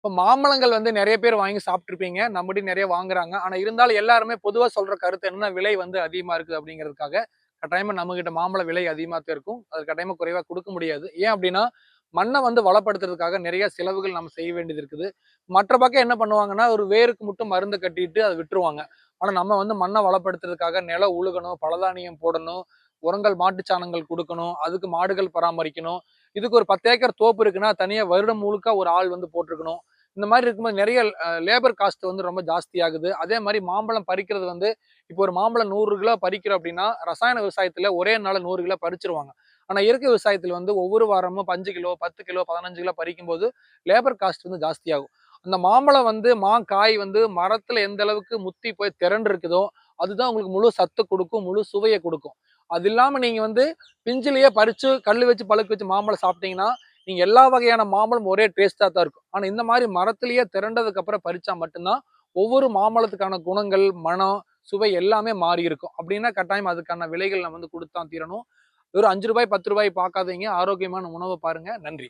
இப்ப மாம்பழங்கள் வந்து நெறைய பேர் வாங்கி சாப்பிட்டுருப்பீங்க. நம்மகிட்டயும் நெறைய வாங்குறாங்க. ஆனா இருந்தாலும் எல்லாருமே பொதுவா சொல்ற கருத்து என்னன்னா, விலை வந்து அதிகமா இருக்குது அப்படிங்கிறதுக்காக, கட்டாயமா நம்மகிட்ட மாம்பழ விலை அதிகமா தான் இருக்கும். அது கட்டாயமா குறைவா குடுக்க முடியாது. ஏன் அப்படின்னா, மண்ண வந்து வளப்படுத்துறதுக்காக நெறைய செலவுகள் நம்ம செய்ய வேண்டியது இருக்குது. மற்ற பக்கம் என்ன பண்ணுவாங்கன்னா, ஒரு வேருக்கு மட்டும் மருந்து கட்டிட்டு அத விட்டுருவாங்க. ஆனா நம்ம வந்து மண்ண வளப்படுத்துறதுக்காக நிலம் உழுகணும், பலதானியம் போடணும், உரங்கள் மாட்டுச் சாணங்கள் குடுக்கணும், அதுக்கு மாடுகள் பராமரிக்கணும். இதுக்கு ஒரு 10 ஏக்கர் தோப்பு இருக்குன்னா, தனியா வருடம் முழுக்க ஒரு ஆள் வந்து போட்டுருக்கணும். இந்த மாரி இருக்கும்போது நெறைய லேபர் காஸ்ட் வந்து ரொம்ப ஜாஸ்தியாகுது. அதே மாரி மாம்பழம் பறிக்கிறது வந்து இப்போ ஒரு மாம்பழம் 100 கிலோ பறிக்கிறோம் அப்டின்னா, ரசாயன விவசாயத்துல ஒரே நாள்ல 100 கிலோ பறிச்சுருவாங்க. ஆனா இயற்கை விவசாயத்துல வந்து ஒவ்வொரு வாரமும் 5 கிலோ, 10 கிலோ, 15 கிலோ பறிக்கும்போது லேபர் காஸ்ட் வந்து ஜாஸ்தியாகும். அந்த மாம்பழம் வந்து காய் வந்து மரத்துல எந்த அளவுக்கு முத்தி போய் திரண்டு இருக்குதோ, அதுதான் உங்களுக்கு முழு சத்து குடுக்கும், முழு சுவைய குடுக்கும். அது இல்லாம நீங்க வந்து பிஞ்சிலேயே பறிச்சு கல்லு வச்சு பழுக்க வச்சு மாம்பழம் சாப்பிட்டீங்கன்னா, நீங்க எல்லா வகையான மாம்பழம் ஒரே டேஸ்ட்டா தான் இருக்கும். ஆனா இந்த மாரி மரத்திலேயே திரண்டதுக்கு அப்புறம் பறிச்சா மட்டும் தான், ஒவ்வொரு மாம்பழத்துக்கான குணங்கள், மனம், சுவை எல்லாமே மாறி இருக்கும். அப்டின்னா கட்டாயமா அதுக்கான விலைகள் நம்ம வந்து குடுத்து தான் தீரணும். வெறும் ரூ. 5 ரூ. 10 பார்க்காதீங்க. ஆரோக்கியமான உணவ பாருங்க. நன்றி.